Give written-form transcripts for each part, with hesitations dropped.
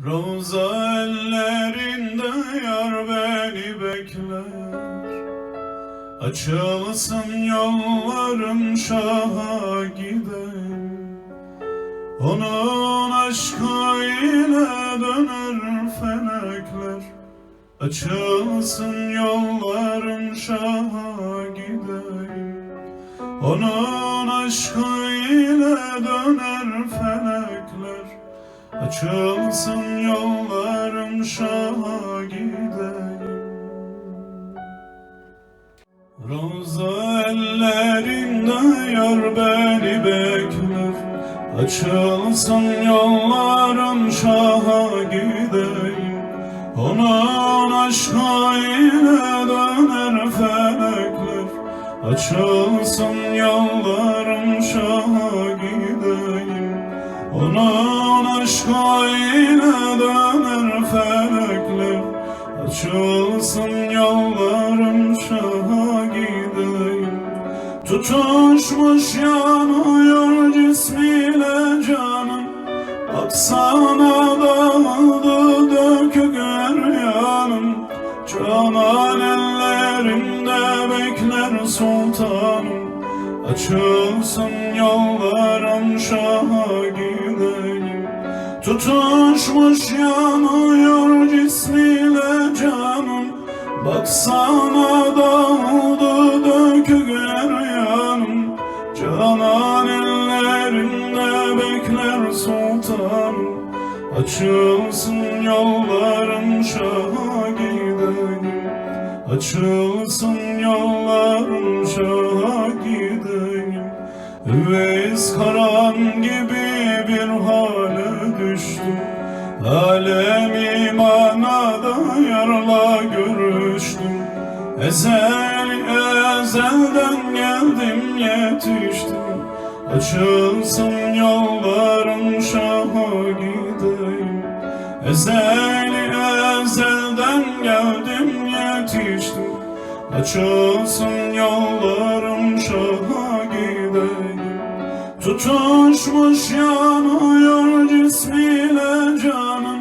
Ravza ellerinde yar beni bekler. Açılsın yollarım şaha gideyim. Onun aşkı ile döner felekler. Açılsın yollarım şaha gideyim. Onun aşkı ile döner felekler. Açılsın yollarım şaha gideyim. Ravza ellerinde yar beni bekler. Açılsın yollarım şaha gideyim. Onun aşkı ile döner felekler. Açılsın yollarım şaha gideyim. Onun aşkı ile döner felekler. Açılsın yollarım şaha gideyim. Tutuşmuş yanıyor cismiyle canım. Baksana dağıldı dökük yanım. Canan ellerinde bekler sultanım. Açılsın yollarım şaha gideyim. Tutuşmuş yanıyor cismiyle canım. Baksana dağıldı dökük yanım. Canan ellerinde bekler sultanım. Açılsın yollarım şaha gideyim. Açılsın yollarım şaha gideyim. Üveys Karan gibi bir hale düştüm. Alem imanada yarla görüştüm. Ezelden geldim yetiştim. Açılsın yollarım şaha gideyim. Ezelden geldim yetiştim. Açılsın yollarım şaha gideyim. Tutuşmuş yanıyor cismiyle canım.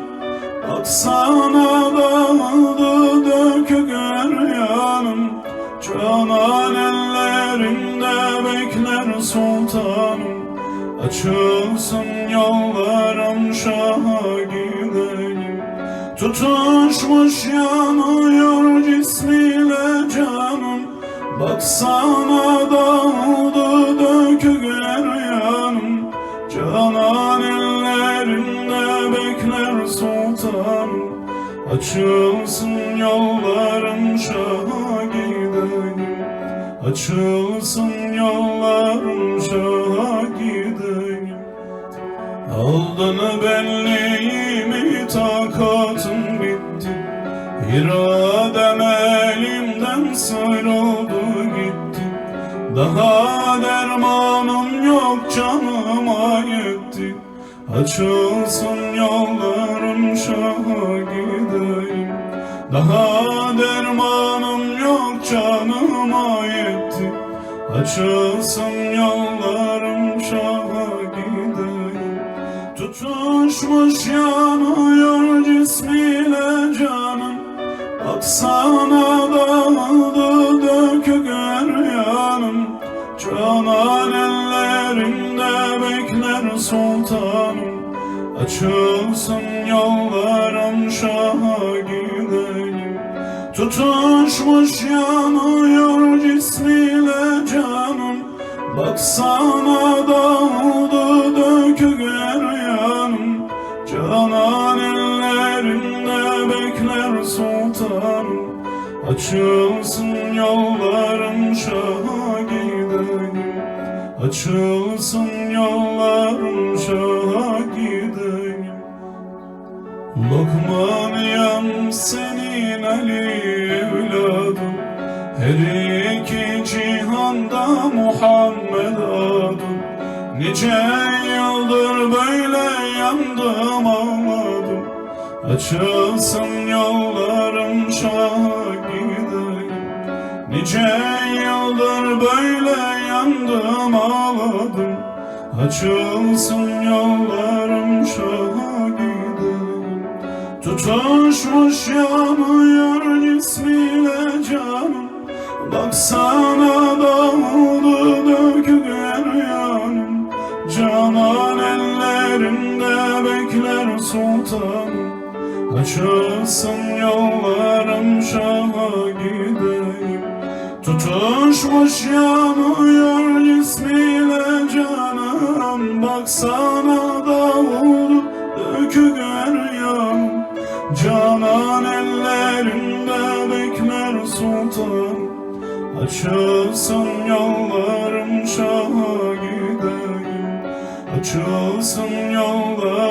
Baksana dağıldı dökük yanım. Canan ellerinde bekler sultanım. Açılsın yollarım şaha gideyim. Tutuşmuş yanıyor cismiyle canım. Baksana dağıldı dökük yanım. Canan ellerinde bekler sultanım. Açılsın yollarım şaha gideyim. Açılsın yollarım şaha gideyim. Aldın benliğimi takatım bitti. İradem elimden sıyrıldı gitti. Daha dermanım yok canıma yetti. Açılsın yollarım şaha gideyim. Daha dermanım yok canıma yetti. Açılsın yollarım şaha gideyim. Tutuşmuş yanıyor cismiyle canım. Baksana dağıldı dökük yanım. Canan ellerinde bekler sultanım. Açılsın yollarım şaha gideyim. Tutuşmuş yanıyor cismiyle canım. Baksana dağıldı dökük yanım. Canan ellerinde bekler sultanım. Açılsın yollarım şaha gideyim. Açılsın yollarım şaha gideyim. Lokmaniyam senin Ali evladın. Her iki cihanda Muhammed adın. Nice yıldır böyle yandım ağladım. Açılsın yollarım şaha gideyim. Nice yıldır böyle yandım ağladım. Açılsın yollarım şaha gideyim. Tutuşmuş yanıyor cismiyle canım. Baksana dağıldı dökük her yanım. Canan ellerinde bekler sultanım. Açılsın yollarım Şah'a gideyim. Tutuşmuş yanıyor cismiyle canım. Baksana dağıldı dökük her yanım. Canan ellerinde bekler sultanım. Açılsın yollarım Şah'a gideyim. Açılsın yollarım